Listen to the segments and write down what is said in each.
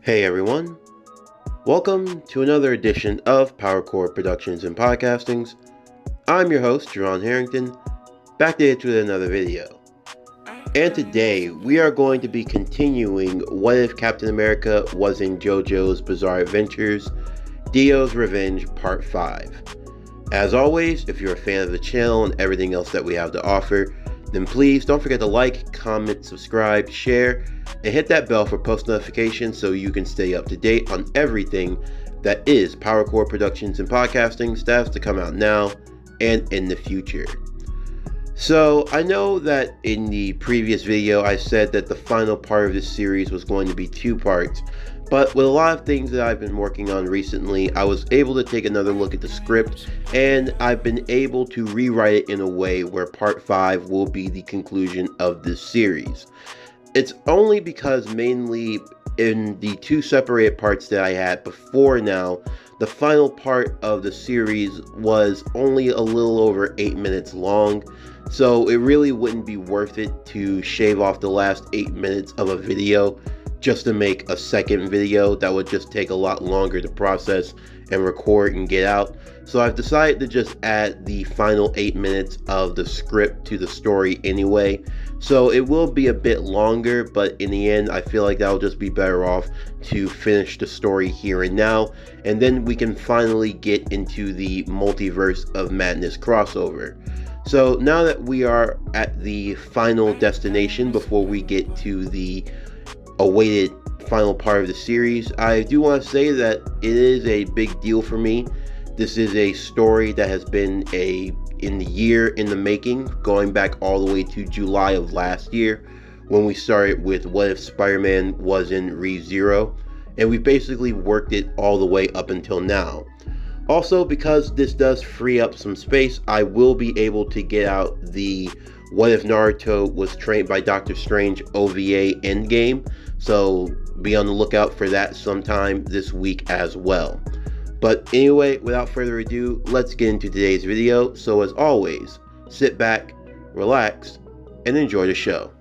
Hey everyone, welcome to another edition of PowerCore Productions and Podcastings. I'm your host, Jerron Harrington, back at it with another video. And today, we are going to be continuing What If Captain America Was in Jojo's Bizarre Adventures, Dios Revenge Part 5. As always, if you're a fan of the channel and everything else that we have to offer, then please don't forget to like, comment, subscribe, share, and hit that bell for post notifications so you can stay up to date on everything that is PowerCore Productions and Podcasting stuff to come out now and in the future. So I know that in the previous video I said that the final part of this series was going to be 2 parts, but with a lot of things that I've been working on recently, I was able to take another look at the script, and I've been able to rewrite it in a way where part 5 will be the conclusion of this series. It's only because mainly in the 2 separated parts that I had before now, the final part of the series was only a little over 8 minutes long, so it really wouldn't be worth it to shave off the last 8 minutes of a video just to make a second video that would just take a lot longer to process and record and get out. So I've decided to just add the final 8 minutes of the script to the story anyway. So it will be a bit longer, but in the end I feel like that'll just be better off to finish the story here and now, and then we can finally get into the Multiverse of Madness crossover. So now that we are at the final destination before we get to the awaited final part of the series, I do want to say that it is a big deal for me. This is a story that has been in the year in the making, going back all the way to July of last year when we started with What If Spider-Man Was in ReZero, and we basically worked it all the way up until now. Also, because this does free up some space, I will be able to get out the What If Naruto Was Trained by Dr. Strange OVA Endgame, so be on the lookout for that sometime this week as well. But anyway, without further ado, let's get into today's video. So as always, sit back, relax, and enjoy the show.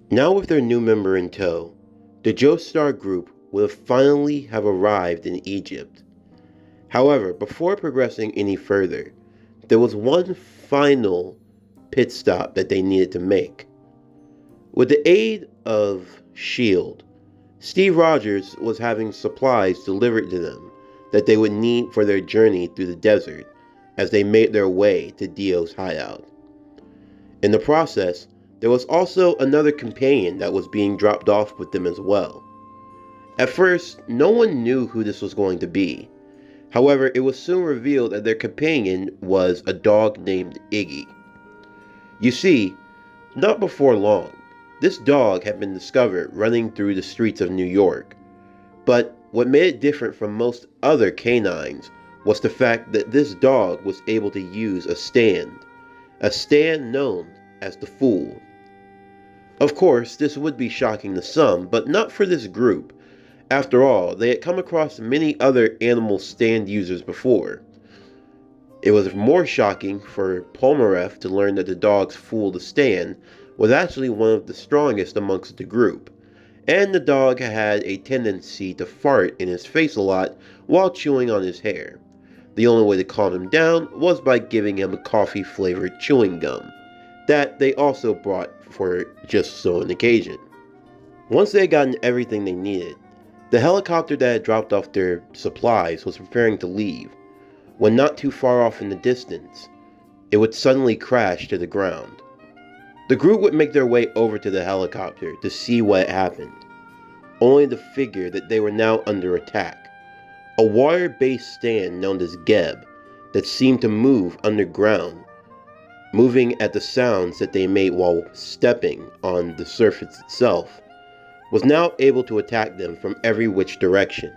Now with their new member in tow, the Joestar group will finally have arrived in Egypt. However, before progressing any further, there was one final pit stop that they needed to make. With the aid of S.H.I.E.L.D., Steve Rogers was having supplies delivered to them that they would need for their journey through the desert as they made their way to Dio's hideout. In the process, there was also another companion that was being dropped off with them as well. At first, no one knew who this was going to be. However, it was soon revealed that their companion was a dog named Iggy. You see, not before long, this dog had been discovered running through the streets of New York. But what made it different from most other canines was the fact that this dog was able to use a stand known as the Fool. Of course, this would be shocking to some, but not for this group. After all, they had come across many other animal stand users before. It was more shocking for Polnareff to learn that the dog's Fool the Stand was actually one of the strongest amongst the group, and the dog had a tendency to fart in his face a lot while chewing on his hair. The only way to calm him down was by giving him a coffee-flavored chewing gum that they also brought for just so an occasion. Once they had gotten everything they needed, the helicopter that had dropped off their supplies was preparing to leave, when not too far off in the distance, it would suddenly crash to the ground. The group would make their way over to the helicopter to see what had happened, only to figure that they were now under attack. A water-based stand known as Geb that seemed to move underground moving at the sounds that they made while stepping on the surface itself, was now able to attack them from every which direction.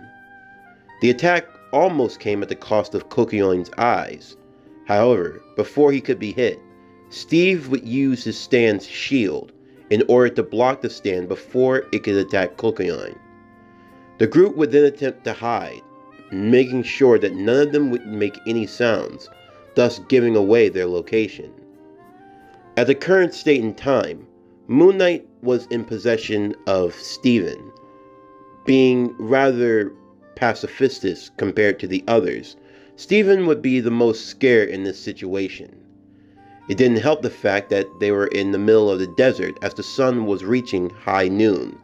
The attack almost came at the cost of Kokion's eyes. However, before he could be hit, Steve would use his stand's shield in order to block the stand before it could attack Kokion. The group would then attempt to hide, making sure that none of them would make any sounds, thus giving away their location. At the current state in time, Moon Knight was in possession of Steven, being rather pacifist compared to the others. Steven would be the most scared in this situation. It didn't help the fact that they were in the middle of the desert as the sun was reaching high noon,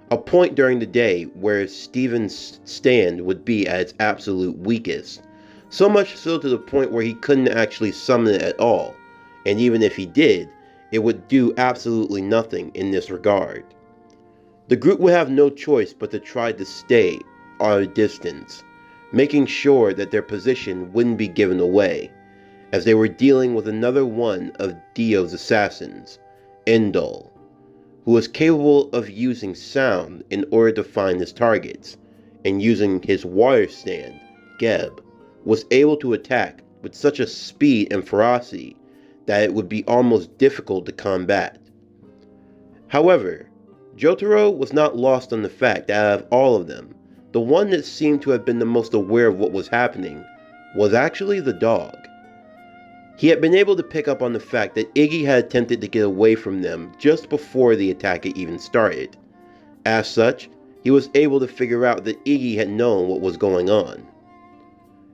a point during the day where Steven's stand would be at its absolute weakest, so much so to the point where he couldn't actually summon it at all, and even if he did, it would do absolutely nothing in this regard. The group would have no choice but to try to stay at a distance, making sure that their position wouldn't be given away, as they were dealing with another one of Dios' assassins, Endol, who was capable of using sound in order to find his targets, and using his water stand, Geb, was able to attack with such a speed and ferocity that it would be almost difficult to combat. However, Jotaro was not lost on the fact that out of all of them, the one that seemed to have been the most aware of what was happening was actually the dog. He had been able to pick up on the fact that Iggy had attempted to get away from them just before the attack had even started. As such, he was able to figure out that Iggy had known what was going on.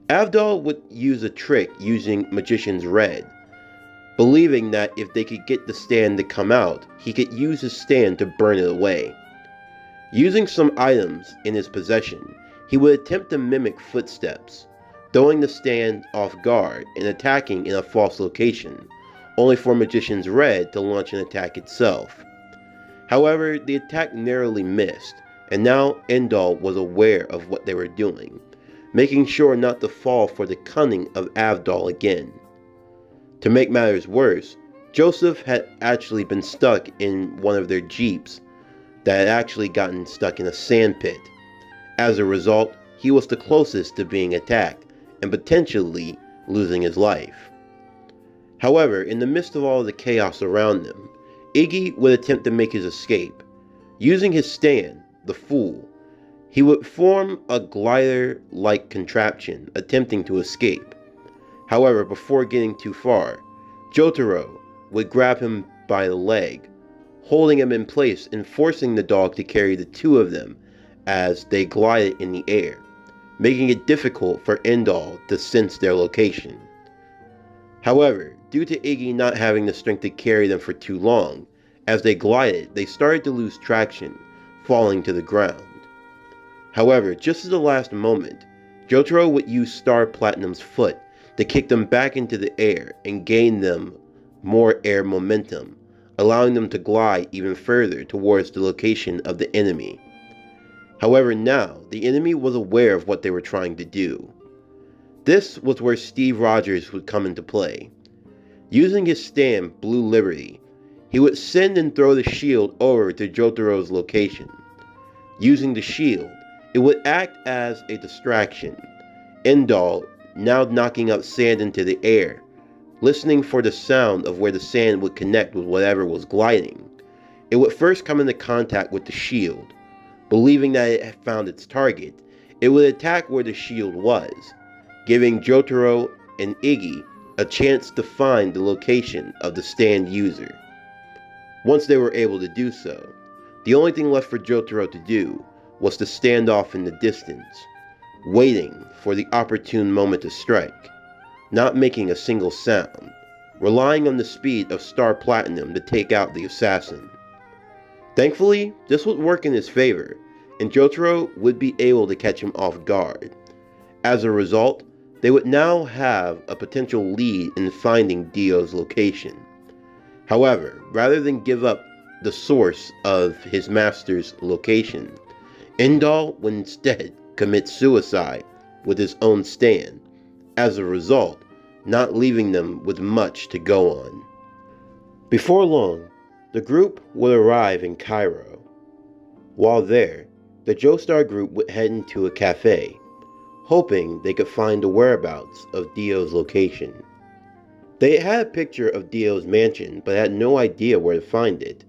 Avdol would use a trick using Magician's Red, believing that if they could get the stand to come out, he could use his stand to burn it away. Using some items in his possession, he would attempt to mimic footsteps, throwing the stand off guard and attacking in a false location, only for Magician's Red to launch an attack itself. However, the attack narrowly missed, and now Endol was aware of what they were doing, making sure not to fall for the cunning of Avdol again. To make matters worse, Joseph had actually been stuck in one of their jeeps that had actually gotten stuck in a sand pit. As a result, he was the closest to being attacked and potentially losing his life. However, in the midst of all the chaos around them, Iggy would attempt to make his escape. Using his stand, the Fool, he would form a glider-like contraption attempting to escape. However, before getting too far, Jotaro would grab him by the leg, holding him in place and forcing the dog to carry the two of them as they glided in the air, making it difficult for Endol to sense their location. However, due to Iggy not having the strength to carry them for too long, as they glided, they started to lose traction, falling to the ground. However, just at the last moment, Jotaro would use Star Platinum's foot to kick them back into the air and gain them more air momentum, allowing them to glide even further towards the location of the enemy. However, now, the enemy was aware of what they were trying to do. This was where Steve Rogers would come into play. Using his stand, Blue Liberty, he would send and throw the shield over to Jotaro's location. Using the shield, it would act as a distraction. Endol, now knocking up sand into the air, listening for the sound of where the sand would connect with whatever was gliding. It would first come into contact with the shield. Believing that it had found its target, it would attack where the shield was, giving Jotaro and Iggy a chance to find the location of the stand user. Once they were able to do so, the only thing left for Jotaro to do was to stand off in the distance, waiting for the opportune moment to strike, not making a single sound, relying on the speed of Star Platinum to take out the assassin. Thankfully, this would work in his favor, and Jotaro would be able to catch him off guard. As a result, they would now have a potential lead in finding Dio's location. However, rather than give up the source of his master's location, Endol would instead commit suicide with his own stand. As a result, not leaving them with much to go on. Before long, the group would arrive in Cairo. While there, the Joestar group would head into a cafe, hoping they could find the whereabouts of Dio's location. They had a picture of Dio's mansion, but had no idea where to find it.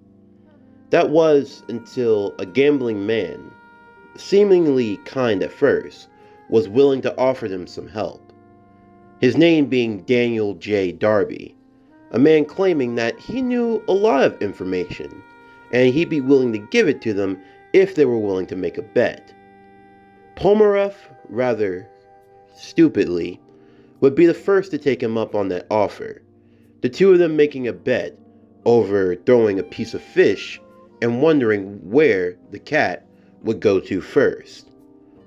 That was until a gambling man, seemingly kind at first, was willing to offer them some help. His name being Daniel J. Darby, a man claiming that he knew a lot of information, and he'd be willing to give it to them if they were willing to make a bet. Pomeroy, rather stupidly, would be the first to take him up on that offer, the two of them making a bet over throwing a piece of fish and wondering where the cat would go to first.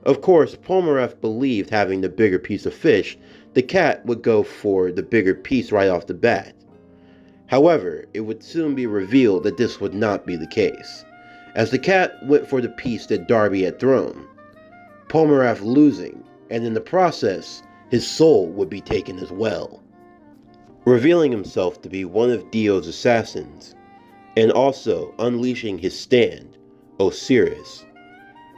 Of course, Pomeroy believed having the bigger piece of fish, the cat would go for the bigger piece right off the bat. However, it would soon be revealed that this would not be the case, as the cat went for the piece that Darby had thrown, Pomeroy losing, and in the process, his soul would be taken as well. Revealing himself to be one of Dio's assassins, and also unleashing his stand, Osiris,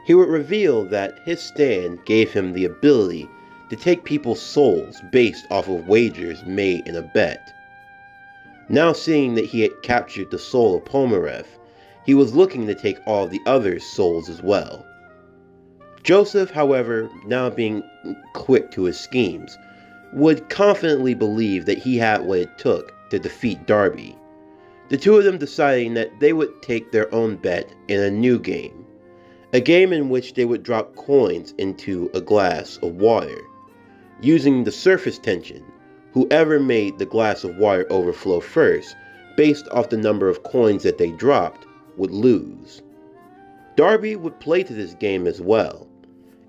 he would reveal that his stand gave him the ability to take people's souls based off of wagers made in a bet. Now seeing that he had captured the soul of Pomeroy, he was looking to take all the others' souls as well. Joseph, however, now being quick to his schemes, would confidently believe that he had what it took to defeat Darby, the two of them deciding that they would take their own bet in a new game, a game in which they would drop coins into a glass of water. Using the surface tension, whoever made the glass of water overflow first, based off the number of coins that they dropped, would lose. Darby would play to this game as well,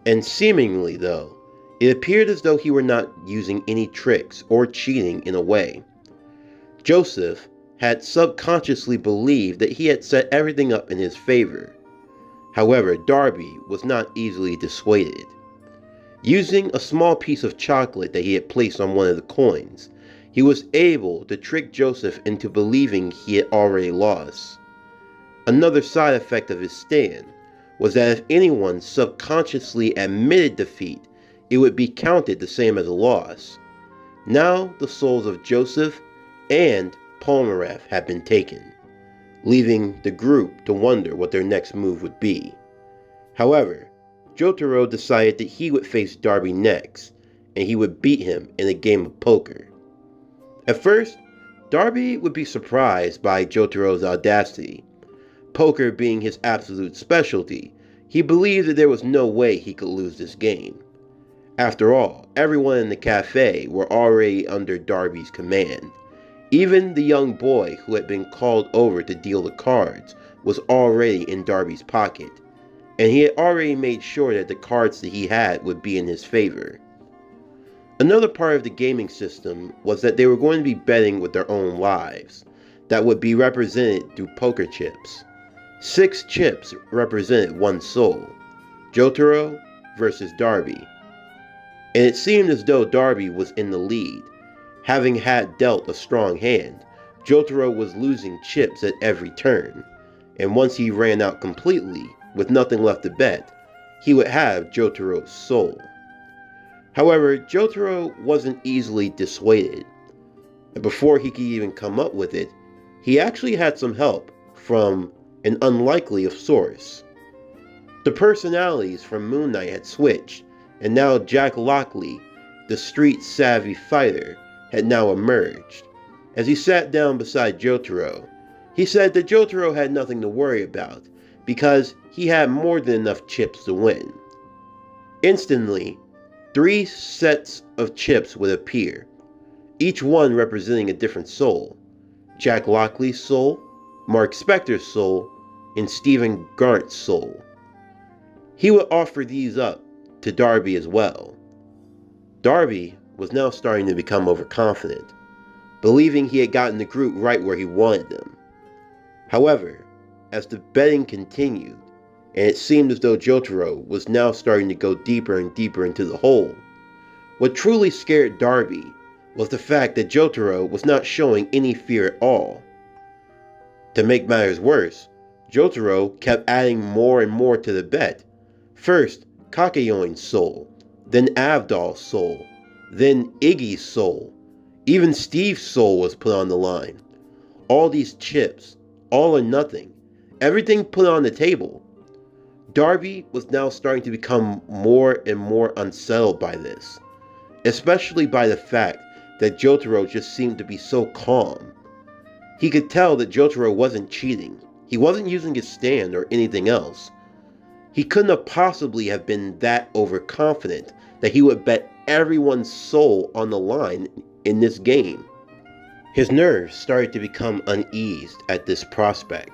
and seemingly though, it appeared as though he were not using any tricks or cheating in a way. Joseph had subconsciously believed that he had set everything up in his favor. However, Darby was not easily dissuaded. Using a small piece of chocolate that he had placed on one of the coins, he was able to trick Joseph into believing he had already lost. Another side effect of his stand was that if anyone subconsciously admitted defeat, it would be counted the same as a loss. Now the souls of Joseph and Pomeroy had been taken, leaving the group to wonder what their next move would be. However, Jotaro decided that he would face Darby next, and he would beat him in a game of poker. At first, Darby would be surprised by Jotaro's audacity. Poker being his absolute specialty, he believed that there was no way he could lose this game. After all, everyone in the cafe were already under Darby's command. Even the young boy who had been called over to deal the cards was already in Darby's pocket, and he had already made sure that the cards that he had would be in his favor. Another part of the gaming system was that they were going to be betting with their own lives, that would be represented through poker chips. 6 chips represented one soul, Jotaro versus Darby, and it seemed as though Darby was in the lead. Having had dealt a strong hand, Jotaro was losing chips at every turn, and once he ran out completely, with nothing left to bet, he would have Jotaro's soul. However, Jotaro wasn't easily dissuaded, and before he could even come up with it, he actually had some help from an unlikely source. The personalities from Moon Knight had switched, and now Jack Lockley, the street-savvy fighter, had now emerged. As he sat down beside Jotaro, he said that Jotaro had nothing to worry about, because he had more than enough chips to win. Instantly, 3 sets of chips would appear, each one representing a different soul. Jack Lockley's soul, Mark Spector's soul, and Stephen Garnett's soul. He would offer these up to Darby as well. Darby was now starting to become overconfident, believing he had gotten the group right where he wanted them. However, as the betting continued, and it seemed as though Jotaro was now starting to go deeper and deeper into the hole, what truly scared Darby was the fact that Jotaro was not showing any fear at all. To make matters worse, Jotaro kept adding more and more to the bet. First, Kakeyoin's soul, then Avdol's soul, then Iggy's soul. Even Steve's soul was put on the line. All these chips, all or nothing, everything put on the table. Darby was now starting to become more and more unsettled by this, especially by the fact that Jotaro just seemed to be so calm. He could tell that Jotaro wasn't cheating. He wasn't using his stand or anything else. He couldn't have possibly have been that overconfident that he would bet everyone's soul on the line in this game. His nerves started to become uneased at this prospect.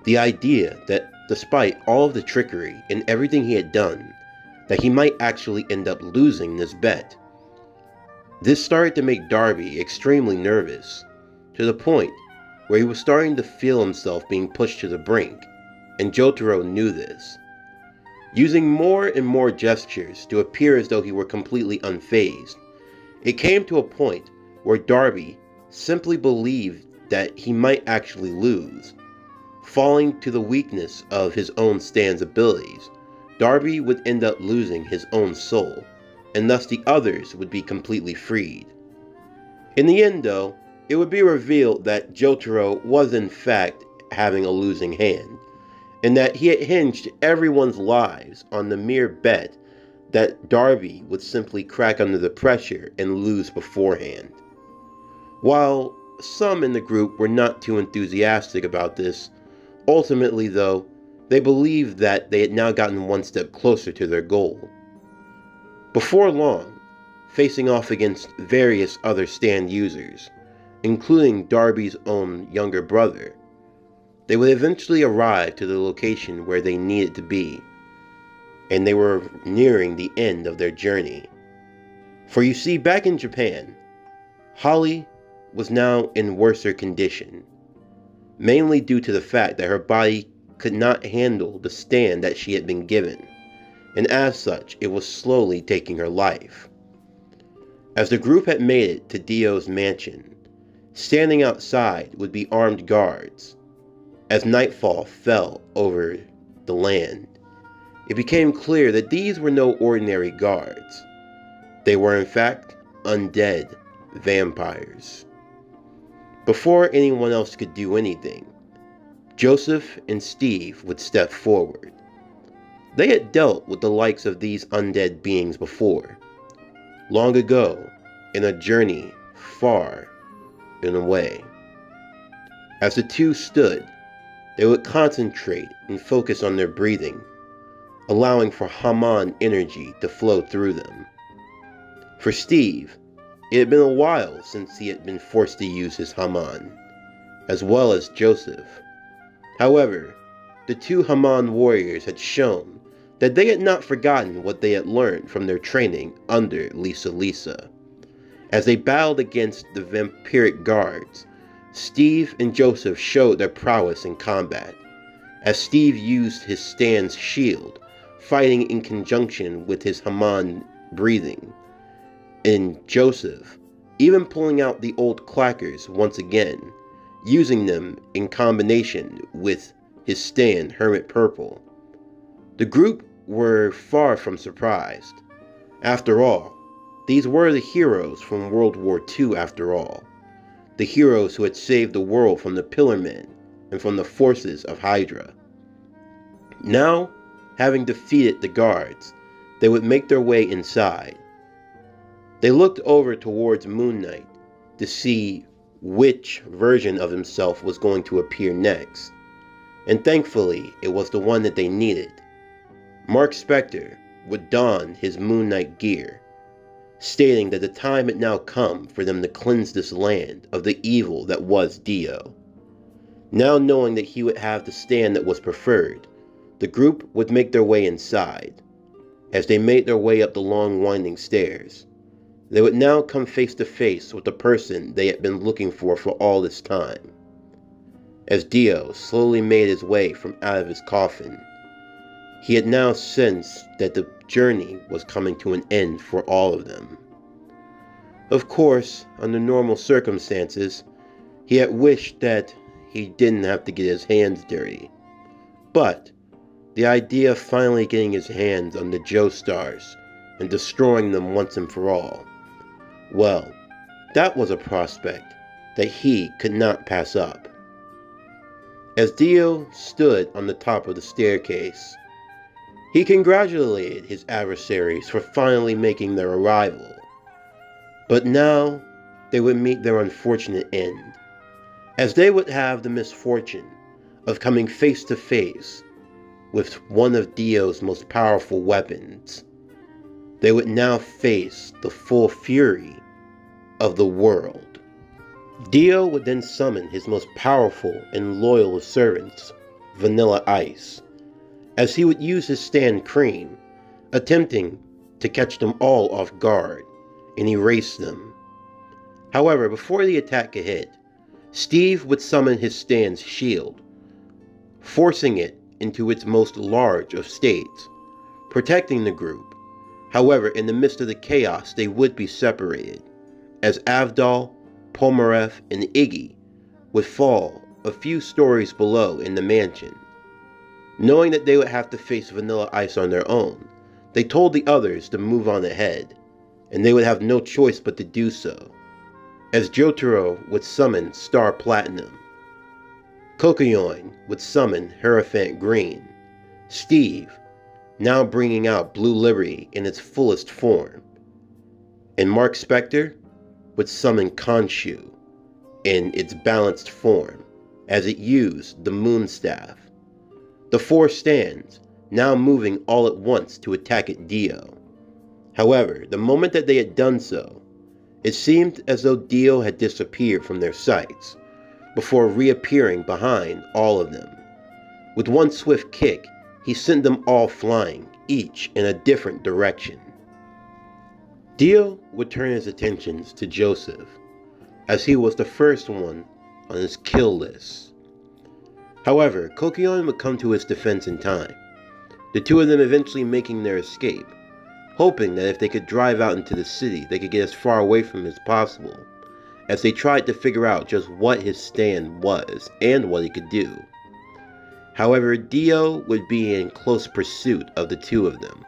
The idea that despite all of the trickery and everything he had done, that he might actually end up losing this bet. This started to make Darby extremely nervous, to the point where he was starting to feel himself being pushed to the brink, and Jotaro knew this. Using more and more gestures to appear as though he were completely unfazed, it came to a point where Darby simply believed that he might actually lose. Falling to the weakness of his own stand's abilities, Darby would end up losing his own soul, and thus the others would be completely freed. In the end, though, it would be revealed that Jotaro was in fact having a losing hand, and that he had hinged everyone's lives on the mere bet that Darby would simply crack under the pressure and lose beforehand. While some in the group were not too enthusiastic about this, ultimately though, they believed that they had now gotten one step closer to their goal. Before long, facing off against various other stand users, including Darby's own younger brother, they would eventually arrive to the location where they needed to be, and they were nearing the end of their journey. For you see, back in Japan, Holly was now in worser condition, mainly due to the fact that her body could not handle the stand that she had been given, and as such, it was slowly taking her life. As the group had made it to Dio's mansion, standing outside would be armed guards. As nightfall fell over the land, it became clear that these were no ordinary guards. They were in fact undead vampires. Before anyone else could do anything, Joseph and Steve would step forward. They had dealt with the likes of these undead beings before, long ago, in a journey far and away. As the two stood, they would concentrate and focus on their breathing, allowing for Haman energy to flow through them. For Steve, it had been a while since he had been forced to use his Haman, as well as Joseph. However, the two Haman warriors had shown that they had not forgotten what they had learned from their training under Lisa. As they battled against the vampiric guards, Steve and Joseph showed their prowess in combat, as Steve used his stand's shield, fighting in conjunction with his Haman breathing, and Joseph even pulling out the old clackers once again, using them in combination with his stand Hermit Purple. The group were far from surprised. After all, these were the heroes from World War II after all. The heroes who had saved the world from the Pillar Men and from the forces of Hydra. Now, having defeated the guards, they would make their way inside. They looked over towards Moon Knight to see which version of himself was going to appear next, and thankfully it was the one that they needed. Mark Spector would don his Moon Knight gear, stating that the time had now come for them to cleanse this land of the evil that was Dio. Now knowing that he would have the stand that was preferred, the group would make their way inside. As they made their way up the long winding stairs, they would now come face to face with the person they had been looking for all this time. As Dio slowly made his way from out of his coffin, he had now sensed that the journey was coming to an end for all of them. Of course, under normal circumstances, he had wished that he didn't have to get his hands dirty. But the idea of finally getting his hands on the Joestars and destroying them once and for all, well, that was a prospect that he could not pass up. As Dio stood on the top of the staircase, he congratulated his adversaries for finally making their arrival. But now they would meet their unfortunate end, as they would have the misfortune of coming face to face with one of Dio's most powerful weapons. They would now face the full fury of the world. Dio would then summon his most powerful and loyal of servants, Vanilla Ice, as he would use his stand Cream, attempting to catch them all off guard and erase them. However, before the attack could hit, Steve would summon his stand's Shield, forcing it into its most large of states, protecting the group. However, in the midst of the chaos, they would be separated, as Avdol, Pomaref, and Iggy would fall a few stories below in the mansion. Knowing that they would have to face Vanilla Ice on their own, they told the others to move on ahead, and they would have no choice but to do so, as Jotaro would summon Star Platinum. Kokoyoin would summon Hierophant Green. Steve, now bringing out Blue Liberty in its fullest form. And Mark Spector would summon Khonshu in its balanced form, as it used the Moon Staff. The four stands, now moving all at once to attack at Dio. However, the moment that they had done so, it seemed as though Dio had disappeared from their sights, before reappearing behind all of them. With one swift kick, he sent them all flying, each in a different direction. Dio would turn his attentions to Joseph, as he was the first one on his kill list. However, Kokoyoin would come to his defense in time, the two of them eventually making their escape, hoping that if they could drive out into the city, they could get as far away from him as possible, as they tried to figure out just what his stand was and what he could do. However, Dio would be in close pursuit of the two of them,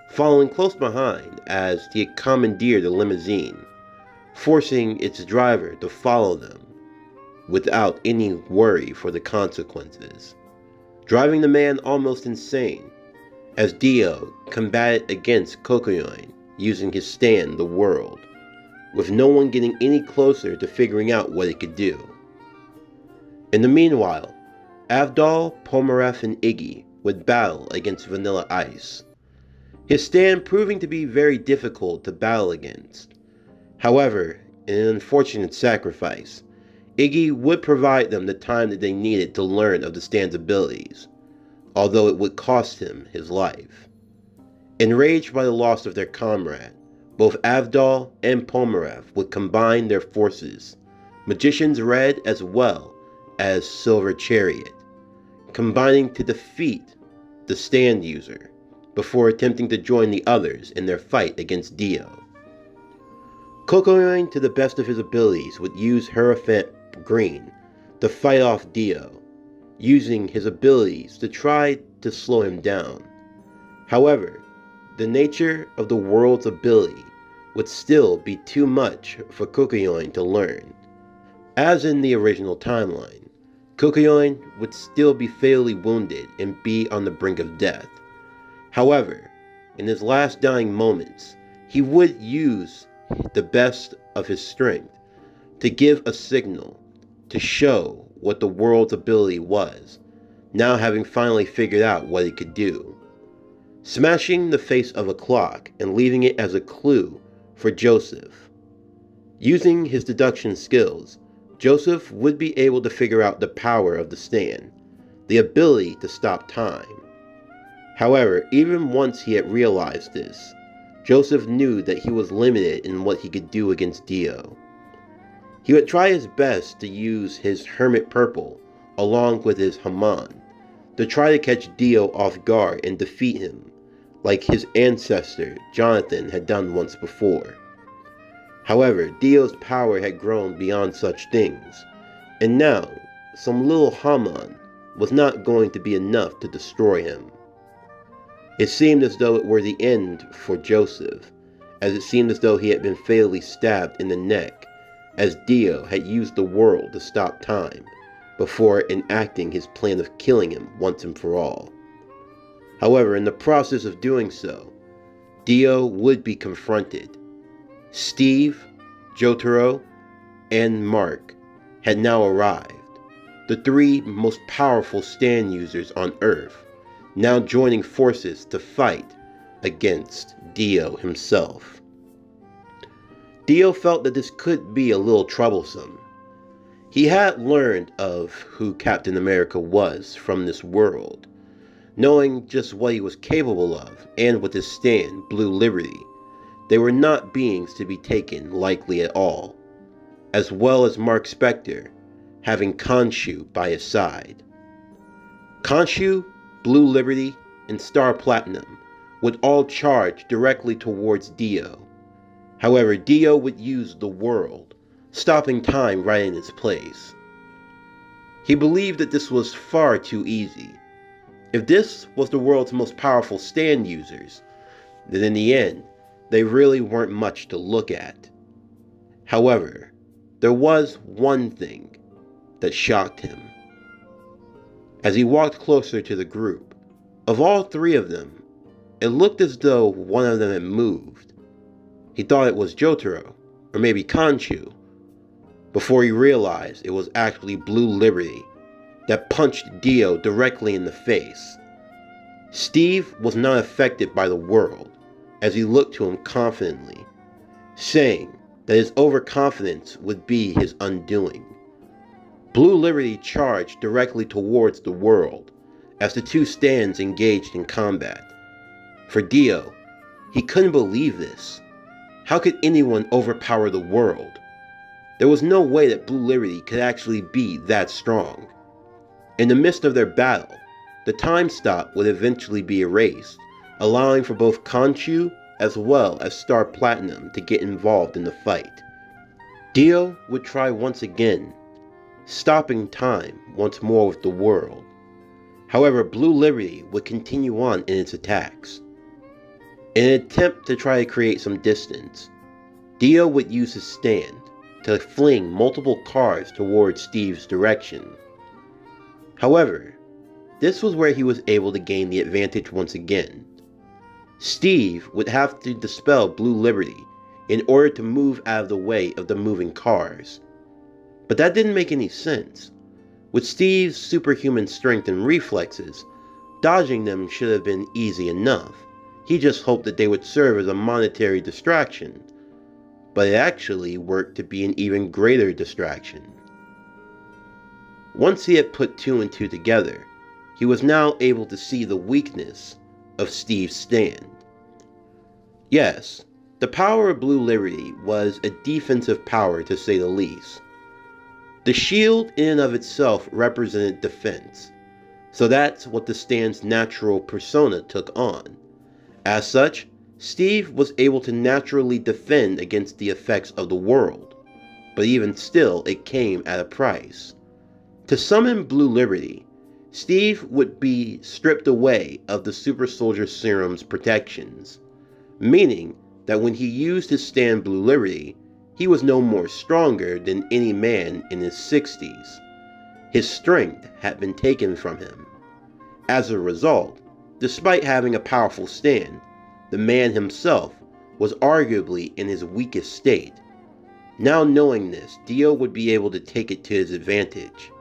following close behind as he had commandeered the limousine, forcing its driver to follow them without any worry for the consequences, driving the man almost insane, as Dio combated against Kokoyoin using his stand the world, with no one getting any closer to figuring out what it could do. In the meanwhile, Avdol, Pomaref, and Iggy would battle against Vanilla Ice, his stand proving to be very difficult to battle against. However, in an unfortunate sacrifice, Iggy would provide them the time that they needed to learn of the stand's abilities, although it would cost him his life. Enraged by the loss of their comrade, both Avdol and Pomaref would combine their forces, Magician's Red as well as Silver Chariot, combining to defeat the stand user, before attempting to join the others in their fight against Dio. Kokoyoin, to the best of his abilities, would use Hierophant Green to fight off Dio, using his abilities to try to slow him down. However, the nature of the world's ability would still be too much for Kokoyoin to learn. As in the original timeline, Kokoyoin would still be fatally wounded and be on the brink of death. However, in his last dying moments, he would use the best of his strength to give a signal to show what the world's ability was, now having finally figured out what it could do. Smashing the face of a clock and leaving it as a clue for Joseph. Using his deduction skills, Joseph would be able to figure out the power of the stand, the ability to stop time. However, even once he had realized this, Joseph knew that he was limited in what he could do against Dio. He would try his best to use his Hermit Purple along with his Haman to try to catch Dio off guard and defeat him, like his ancestor Jonathan had done once before. However, Dio's power had grown beyond such things, and now some little Haman was not going to be enough to destroy him. It seemed as though it were the end for Joseph, as it seemed as though he had been fatally stabbed in the neck, as Dio had used the world to stop time before enacting his plan of killing him once and for all. However, in the process of doing so, Dio would be confronted. Steve, Jotaro, and Mark had now arrived, the three most powerful stand users on Earth, now joining forces to fight against Dio himself. Dio felt that this could be a little troublesome. He had learned of who Captain America was from this world, knowing just what he was capable of, and with his stand, Blue Liberty, they were not beings to be taken lightly at all, as well as Mark Spector having Khonshu by his side. Khonshu, Blue Liberty, and Star Platinum would all charge directly towards Dio. However, Dio would use the world, stopping time right in its place. He believed that this was far too easy. If this was the world's most powerful stand users, then in the end, they really weren't much to look at. However, there was one thing that shocked him. As he walked closer to the group, of all three of them, it looked as though one of them had moved. He thought it was Jotaro, or maybe Khonshu, before he realized it was actually Blue Liberty that punched Dio directly in the face. Steve was not affected by the world, as he looked to him confidently, saying that his overconfidence would be his undoing. Blue Liberty charged directly towards the world as the two stands engaged in combat. For Dio, he couldn't believe this. How could anyone overpower the world? There was no way that Blue Liberty could actually be that strong. In the midst of their battle, the time stop would eventually be erased, allowing for both Khonshu as well as Star Platinum to get involved in the fight. Dio would try once again, stopping time once more with the world. However, Blue Liberty would continue on in its attacks. In an attempt to try to create some distance, Dio would use his stand to fling multiple cars towards Steve's direction. However, this was where he was able to gain the advantage once again. Steve would have to dispel Blue Liberty in order to move out of the way of the moving cars. But that didn't make any sense. With Steve's superhuman strength and reflexes, dodging them should have been easy enough. He just hoped that they would serve as a monetary distraction. But it actually worked to be an even greater distraction. Once he had put two and two together, he was now able to see the weakness of Steve's stand. Yes, the power of Blue Liberty was a defensive power to say the least. The shield in and of itself represented defense, so that's what the stand's natural persona took on. As such, Steve was able to naturally defend against the effects of the world, but even still it came at a price. To summon Blue Liberty, Steve would be stripped away of the Super Soldier Serum's protections, meaning that when he used his stand Blue Liberty, he was no more stronger than any man in his 60s. His strength had been taken from him. As a result, despite having a powerful stand, the man himself was arguably in his weakest state. Now knowing this, Dio would be able to take it to his advantage.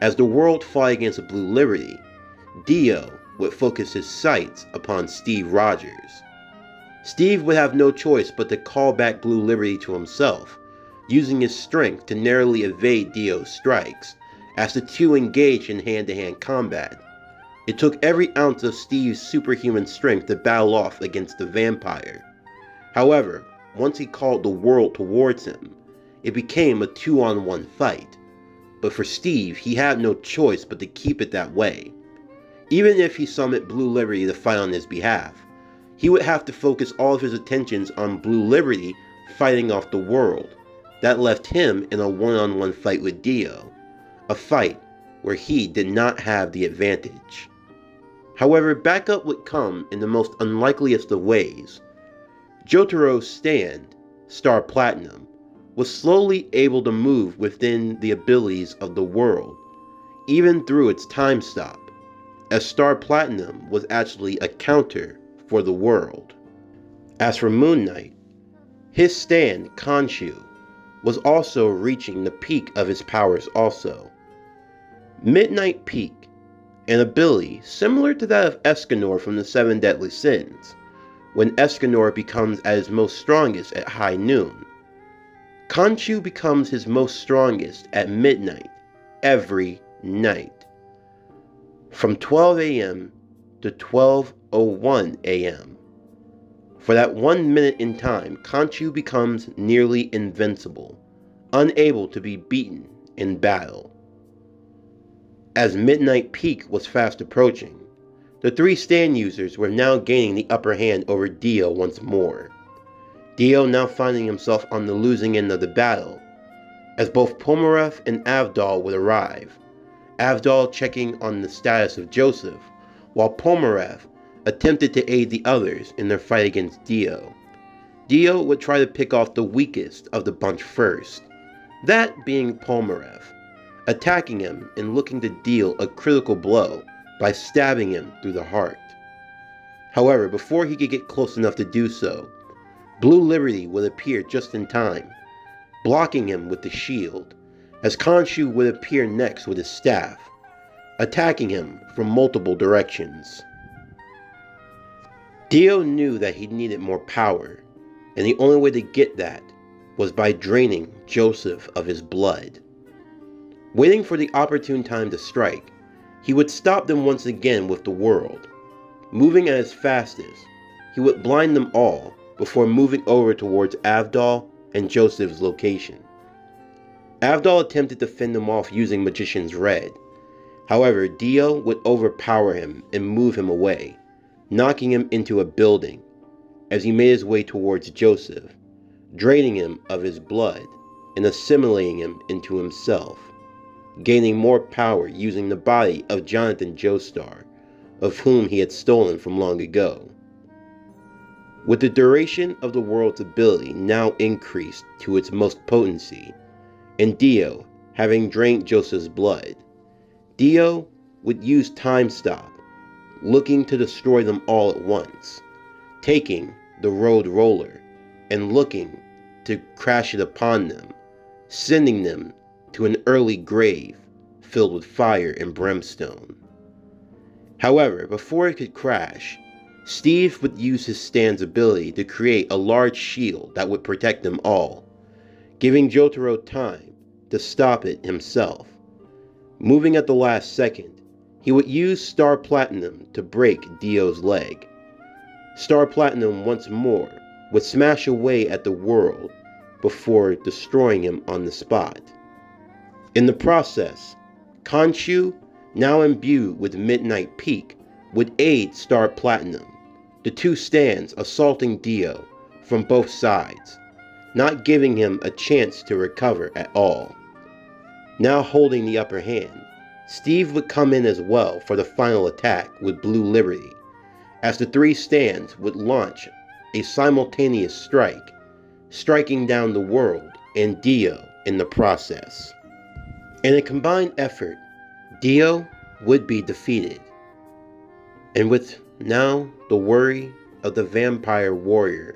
As the world fought against Blue Liberty, Dio would focus his sights upon Steve Rogers. Steve would have no choice but to call back Blue Liberty to himself, using his strength to narrowly evade Dio's strikes, as the two engaged in hand-to-hand combat. It took every ounce of Steve's superhuman strength to battle off against the vampire. However, once he called the world towards him, it became a 2-on-1 fight. But for Steve, he had no choice but to keep it that way. Even if he summoned Blue Liberty to fight on his behalf, he would have to focus all of his attentions on Blue Liberty fighting off the world that left him in a one-on-one fight with Dio, a fight where he did not have the advantage. However, backup would come in the most unlikeliest of ways. Jotaro's stand, Star Platinum, was slowly able to move within the abilities of the world, even through its time stop, as Star Platinum was actually a counter for the world. As for Moon Knight, his stand, Khonshu, was also reaching the peak of his powers also. Midnight Peak, an ability similar to that of Escanor from the Seven Deadly Sins, when Escanor becomes at his most strongest at high noon. Khonshu becomes his most strongest at midnight, every night. From 12 a.m. to 12:01 a.m. For that 1 minute in time, Khonshu becomes nearly invincible, unable to be beaten in battle. As Midnight Peak was fast approaching, the three stand users were now gaining the upper hand over Dio once more. Dio now finding himself on the losing end of the battle, as both Pomaref and Avdol would arrive, Avdol checking on the status of Joseph, while Pomaref attempted to aid the others in their fight against Dio. Dio would try to pick off the weakest of the bunch first, that being Pomaref, attacking him and looking to deal a critical blow by stabbing him through the heart. However, before he could get close enough to do so, Blue Liberty would appear just in time, blocking him with the shield, as Khonshu would appear next with his staff, attacking him from multiple directions. Dio knew that he needed more power, and the only way to get that was by draining Joseph of his blood. Waiting for the opportune time to strike, he would stop them once again with the world. Moving at his fastest, he would blind them all before moving over towards Avdol and Joseph's location. Avdol attempted to fend him off using Magician's Red. However, Dio would overpower him and move him away, knocking him into a building as he made his way towards Joseph, draining him of his blood and assimilating him into himself, gaining more power using the body of Jonathan Joestar, of whom he had stolen from long ago. With the duration of the world's ability now increased to its most potency, and Dio having drained Joseph's blood, Dio would use Time Stop, looking to destroy them all at once, taking the Road Roller and looking to crash it upon them, sending them to an early grave filled with fire and brimstone. However, before it could crash, Steve would use his stand's ability to create a large shield that would protect them all, giving Jotaro time to stop it himself. Moving at the last second, he would use Star Platinum to break Dio's leg. Star Platinum once more would smash away at the world before destroying him on the spot. In the process, Khonshu, now imbued with Midnight Peak, would aid Star Platinum, the two stands assaulting Dio from both sides, not giving him a chance to recover at all. Now holding the upper hand, Steve would come in as well for the final attack with Blue Liberty, as the three stands would launch a simultaneous strike, striking down the world and Dio in the process. In a combined effort, Dio would be defeated. And with now the worry of the vampire warrior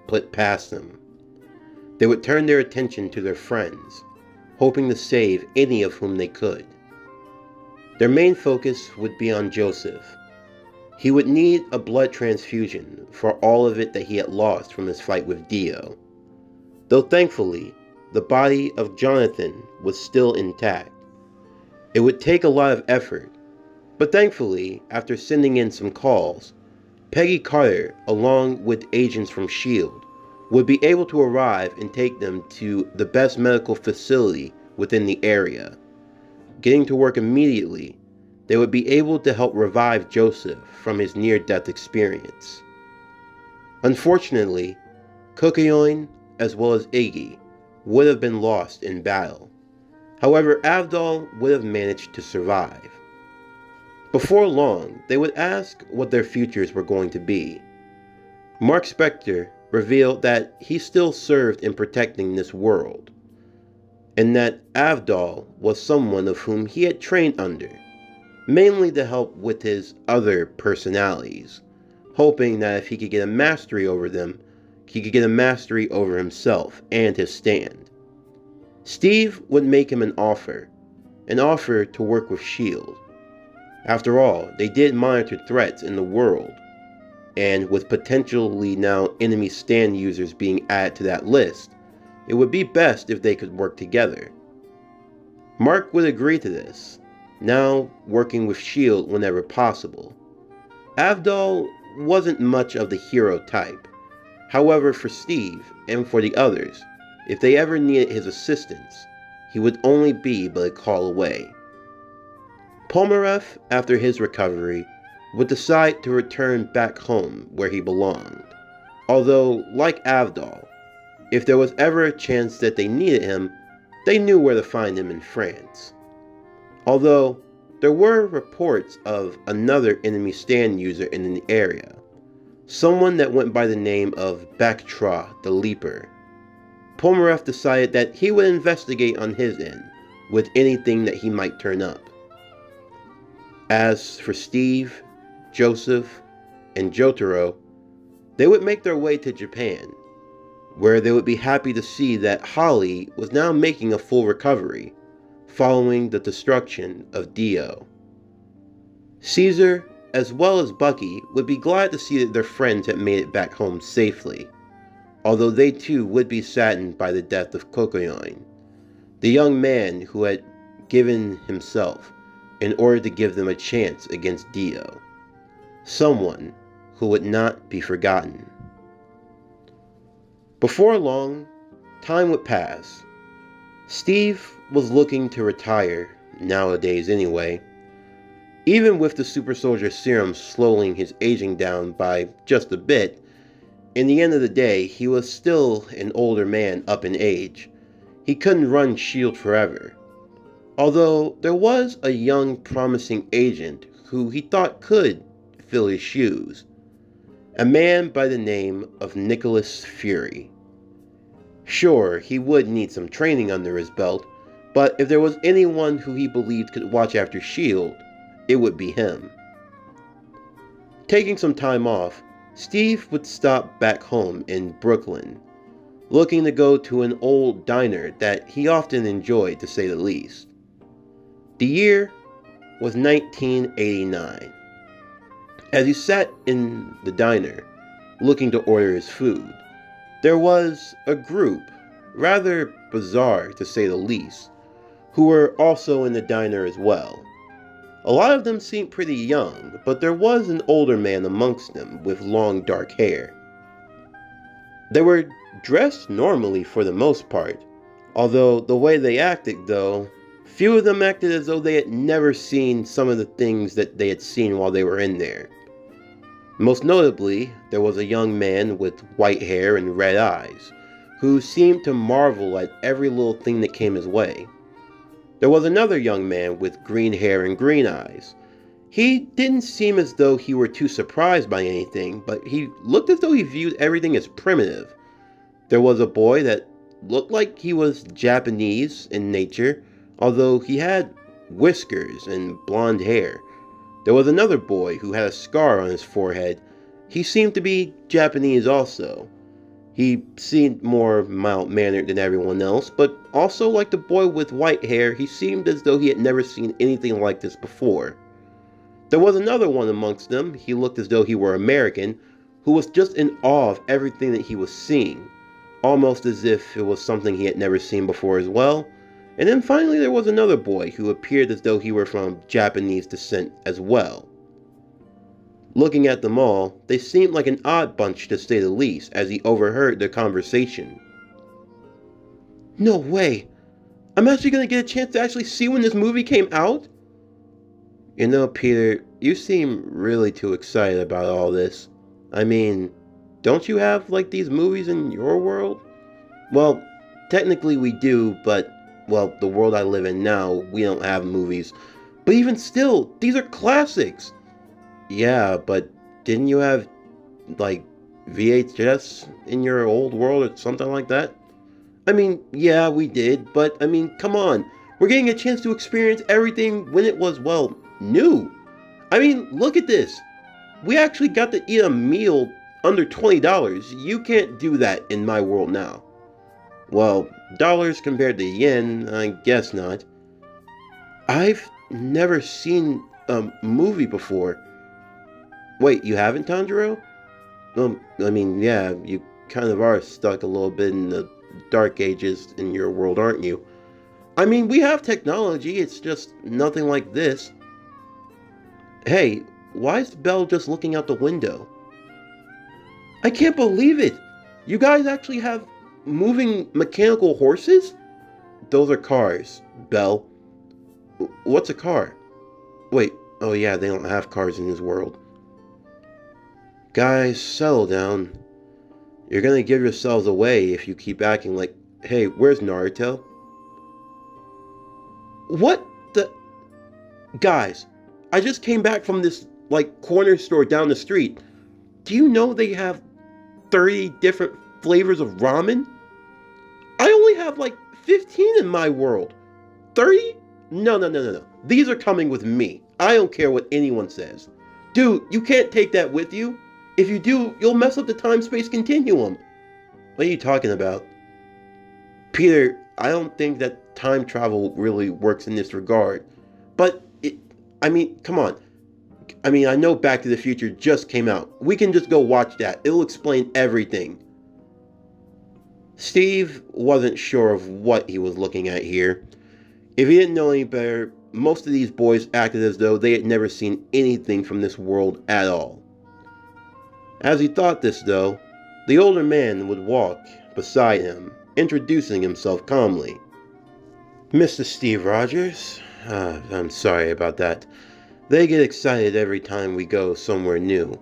put past them, they would turn their attention to their friends, hoping to save any of whom they could. Their main focus would be on Joseph. He would need a blood transfusion for all of it that he had lost from his fight with Dio, though thankfully the body of Jonathan was still intact. It would take a lot of effort, but thankfully, after sending in some calls, Peggy Carter, along with agents from S.H.I.E.L.D., would be able to arrive and take them to the best medical facility within the area. Getting to work immediately, they would be able to help revive Joseph from his near-death experience. Unfortunately, Kokuyoin, as well as Iggy, would have been lost in battle. However, Avdol would have managed to survive. Before long, they would ask what their futures were going to be. Mark Spector revealed that he still served in protecting this world, and that Avdol was someone of whom he had trained under, mainly to help with his other personalities, hoping that if he could get a mastery over them, he could get a mastery over himself and his stand. Steve would make him an offer to work with S.H.I.E.L.D. After all, they did monitor threats in the world, and with potentially now enemy stand users being added to that list, it would be best if they could work together. Mark would agree to this, now working with S.H.I.E.L.D. whenever possible. Avdol wasn't much of the hero type. However, for Steve and for the others, if they ever needed his assistance, he would only be but a call away. Pomerev, after his recovery, would decide to return back home where he belonged, although, like Avdol, if there was ever a chance that they needed him, they knew where to find him in France. Although, there were reports of another enemy stand user in the area, someone that went by the name of Baktra the Leaper. Pomerev decided that he would investigate on his end with anything that he might turn up. As for Steve, Joseph, and Jotaro, they would make their way to Japan, where they would be happy to see that Holly was now making a full recovery, following the destruction of Dio. Caesar, as well as Bucky, would be glad to see that their friends had made it back home safely, although they too would be saddened by the death of Kokoyoin, the young man who had given himself in order to give them a chance against Dio, someone who would not be forgotten. Before long, time would pass. Steve was looking to retire, nowadays anyway. Even with the super soldier serum slowing his aging down by just a bit, in the end of the day, he was still an older man up in age. He couldn't run S.H.I.E.L.D. forever. Although there was a young promising agent who he thought could fill his shoes. A man by the name of Nicholas Fury. Sure, he would need some training under his belt, but if there was anyone who he believed could watch after S.H.I.E.L.D., it would be him. Taking some time off, Steve would stop back home in Brooklyn, looking to go to an old diner that he often enjoyed, to say the least. The year was 1989. As he sat in the diner, looking to order his food, there was a group, rather bizarre to say the least, who were also in the diner as well. A lot of them seemed pretty young, but there was an older man amongst them with long dark hair. They were dressed normally for the most part, although the way they acted though, few of them acted as though they had never seen some of the things that they had seen while they were in there. Most notably, there was a young man with white hair and red eyes, who seemed to marvel at every little thing that came his way. There was another young man with green hair and green eyes. He didn't seem as though he were too surprised by anything, but he looked as though he viewed everything as primitive. There was a boy that looked like he was Japanese in nature, although he had whiskers and blonde hair. There was another boy who had a scar on his forehead. He seemed to be Japanese also. He seemed more mild-mannered than everyone else, but also like the boy with white hair, he seemed as though he had never seen anything like this before. There was another one amongst them, he looked as though he were American, who was just in awe of everything that he was seeing, almost as if it was something he had never seen before as well. And then finally there was another boy who appeared as though he were from Japanese descent as well. Looking at them all, they seemed like an odd bunch to say the least, as he overheard their conversation. No way! I'm actually going to get a chance to actually see when this movie came out? You know, Peter, you seem really too excited about all this. I mean, don't you have, like, these movies in your world? Well, technically we do, but, well, the world I live in now, we don't have movies. But even still, these are classics! Yeah, but didn't you have, like, VHS in your old world or something like that? I mean, yeah, we did, but, I mean, come on. We're getting a chance to experience everything when it was, well, new. I mean, look at this. We actually got to eat a meal under $20. You can't do that in my world now. Well, dollars compared to yen, I guess not. I've never seen a movie before. Wait, you haven't, Tanjiro? I mean, yeah, you kind of are stuck a little bit in the dark ages in your world, aren't you? I mean, we have technology, it's just nothing like this. Hey, why is Belle just looking out the window? I can't believe it! You guys actually have moving mechanical horses? Those are cars, Belle. What's a car? Wait, oh yeah, they don't have cars in this world. Guys, settle down. You're gonna give yourselves away if you keep acting like, hey, where's Naruto? What the... Guys, I just came back from this, like, corner store down the street. Do you know they have 30 different flavors of ramen? I only have, like, 15 in my world. 30? No. These are coming with me. I don't care what anyone says. Dude, you can't take that with you. If you do, you'll mess up the time-space continuum. What are you talking about? Peter, I don't think that time travel really works in this regard. But, I mean, come on. I mean, I know Back to the Future just came out. We can just go watch that. It'll explain everything. Steve wasn't sure of what he was looking at here. If he didn't know any better, most of these boys acted as though they had never seen anything from this world at all. As he thought this, though, the older man would walk beside him, introducing himself calmly. Mr. Steve Rogers, I'm sorry about that. They get excited every time we go somewhere new.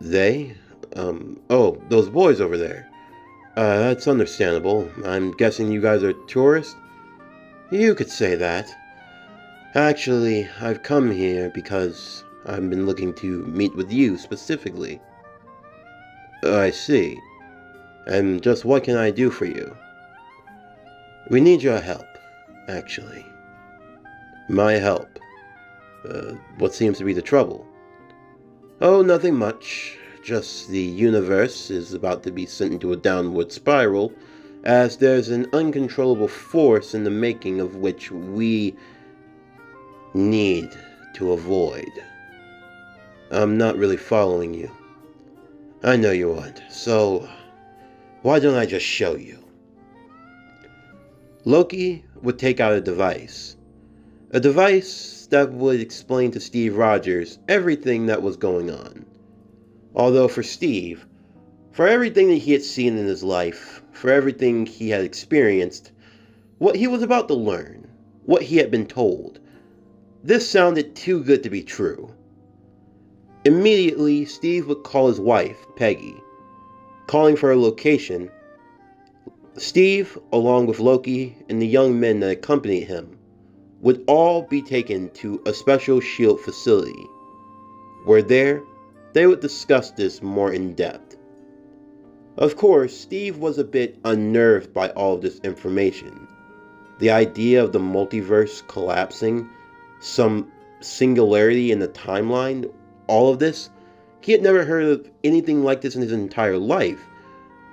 They? Oh, those boys over there. That's understandable. I'm guessing you guys are tourists? You could say that. Actually, I've come here because I've been looking to meet with you specifically. I see. And just what can I do for you? We need your help, actually. My help. What seems to be the trouble? Oh, nothing much. Just the universe is about to be sent into a downward spiral, as there's an uncontrollable force in the making of which we need to avoid. I'm not really following you. I know you aren't, so why don't I just show you? Loki would take out a device that would explain to Steve Rogers everything that was going on. Although for Steve, for everything that he had seen in his life, for everything he had experienced, what he was about to learn, what he had been told, this sounded too good to be true. Immediately, Steve would call his wife, Peggy. Calling for a location, Steve, along with Loki and the young men that accompanied him, would all be taken to a special SHIELD facility, where there, they would discuss this more in depth. Of course, Steve was a bit unnerved by all of this information. The idea of the multiverse collapsing, some singularity in the timeline, all of this, he had never heard of anything like this in his entire life,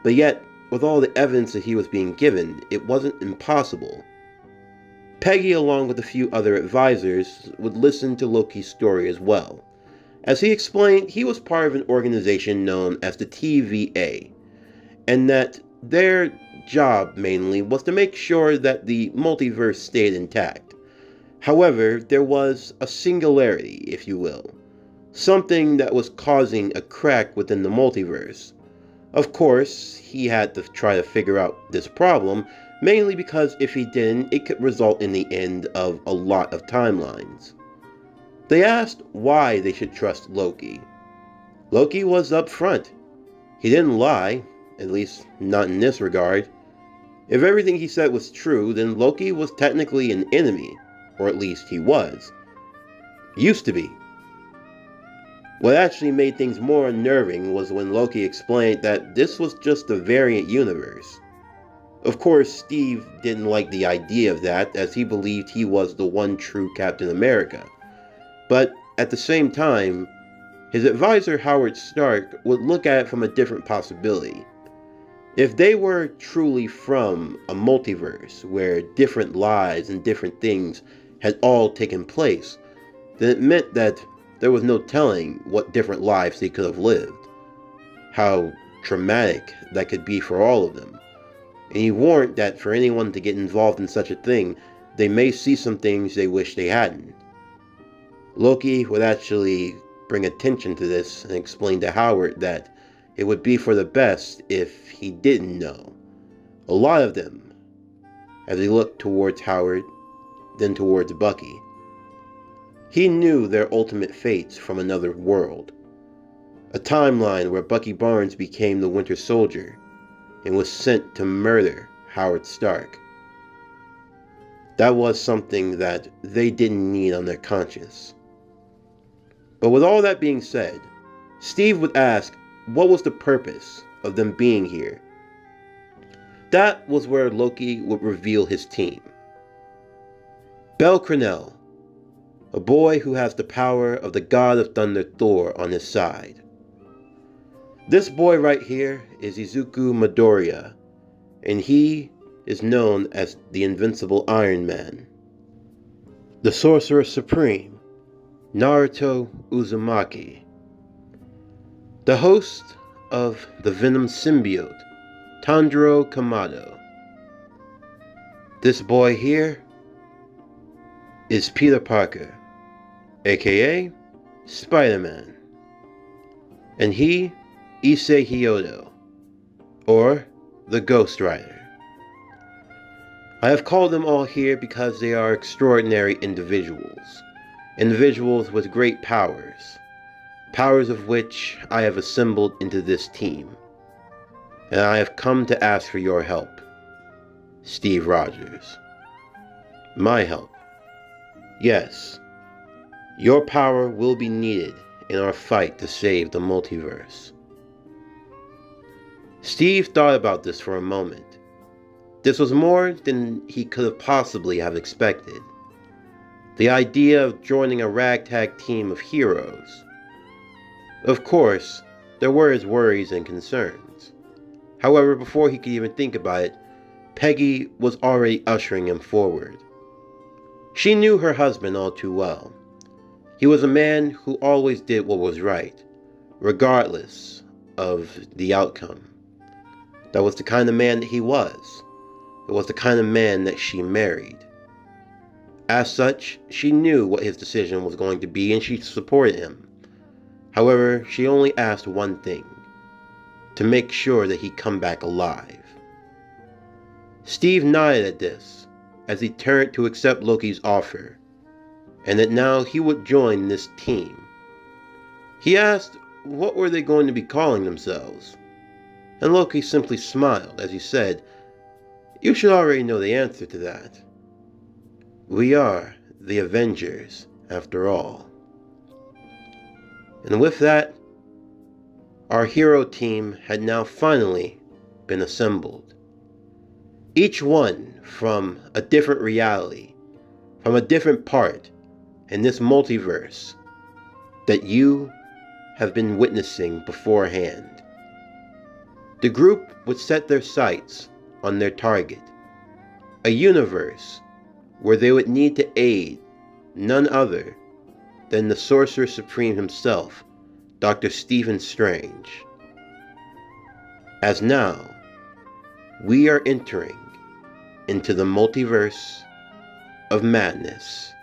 but yet, with all the evidence that he was being given, it wasn't impossible. Peggy, along with a few other advisors, would listen to Loki's story as well. As he explained, he was part of an organization known as the TVA, and that their job mainly was to make sure that the multiverse stayed intact. However, there was a singularity, if you will, something that was causing a crack within the multiverse. Of course, he had to try to figure out this problem, mainly because if he didn't, it could result in the end of a lot of timelines. They asked why they should trust Loki. Loki was upfront. He didn't lie, at least not in this regard. If everything he said was true, then Loki was technically an enemy, or at least he was. Used to be. What actually made things more unnerving was when Loki explained that this was just a variant universe. Of course, Steve didn't like the idea of that, as he believed he was the one true Captain America. But at the same time, his advisor Howard Stark would look at it from a different possibility. If they were truly from a multiverse where different lives and different things had all taken place, then it meant that there was no telling what different lives they could have lived. How traumatic that could be for all of them. And he warned that for anyone to get involved in such a thing, they may see some things they wish they hadn't. Loki would actually bring attention to this and explain to Howard that it would be for the best if he didn't know. A lot of them, as he looked towards Howard, then towards Bucky. He knew their ultimate fates from another world. A timeline where Bucky Barnes became the Winter Soldier and was sent to murder Howard Stark. That was something that they didn't need on their conscience. But with all that being said, Steve would ask what was the purpose of them being here. That was where Loki would reveal his team. Bel Crenell, a boy who has the power of the god of thunder Thor on his side. This boy right here is Izuku Midoriya, and he is known as the Invincible Iron Man. The Sorcerer Supreme, Naruto Uzumaki. The host of the Venom symbiote, Tanjiro Kamado. This boy here is Peter Parker, aka Spider-Man, and he Issei Hyodo, or the Ghost Rider. I have called them all here because they are extraordinary individuals with great powers of which I have assembled into this team, and I have come to ask for your help, Steve Rogers. My help. Yes, your power will be needed in our fight to save the multiverse. Steve thought about this for a moment. This was more than he could have possibly have expected. The idea of joining a ragtag team of heroes. Of course, there were his worries and concerns. However, before he could even think about it, Peggy was already ushering him forward. She knew her husband all too well. He was a man who always did what was right, regardless of the outcome. That was the kind of man that he was. It was the kind of man that she married. As such, she knew what his decision was going to be and she supported him. However, she only asked one thing: to make sure that he come back alive. Steve nodded at this as he turned to accept Loki's offer, and that now he would join this team. He asked what were they going to be calling themselves, and Loki simply smiled as he said, "You should already know the answer to that. We are the Avengers, after all." And with that, our hero team had now finally been assembled. Each one from a different reality, from a different part in this multiverse that you have been witnessing beforehand. The group would set their sights on their target, a universe where they would need to aid none other than the Sorcerer Supreme himself, Dr. Stephen Strange. As now, we are entering into the multiverse of madness.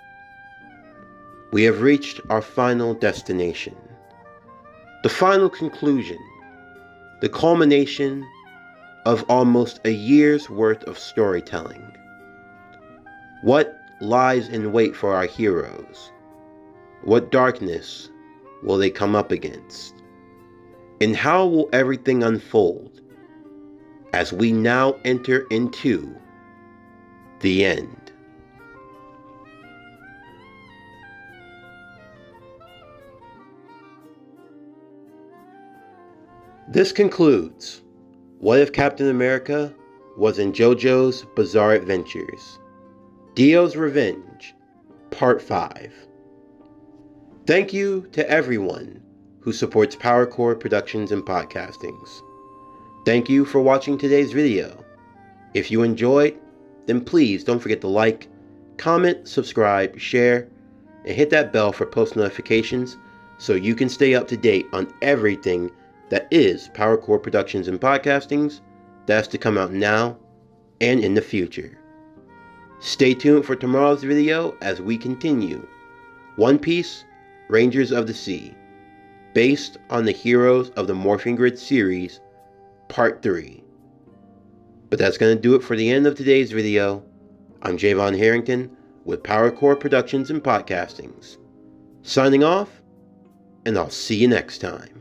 We have reached our final destination, the final conclusion, the culmination of almost a year's worth of storytelling. What lies in wait for our heroes? What darkness will they come up against? And how will everything unfold as we now enter into the end. This concludes What If Captain America Was in Jojo's Bizarre Adventures? Dios Revenge, Part 5. Thank you to everyone who supports PowerCore Productions and Podcastings. Thank you for watching today's video. If you enjoyed, then please don't forget to like, comment, subscribe, share, and hit that bell for post notifications so you can stay up to date on everything that is PowerCore Productions and Podcastings that's to come out now and in the future. Stay tuned for tomorrow's video as we continue One Piece Rangers of the Sea, based on the Heroes of the Morphing Grid series, Part 3. But that's going to do it for the end of today's video. I'm Javon Harrington with PowerCore Productions and Podcastings, signing off, and I'll see you next time.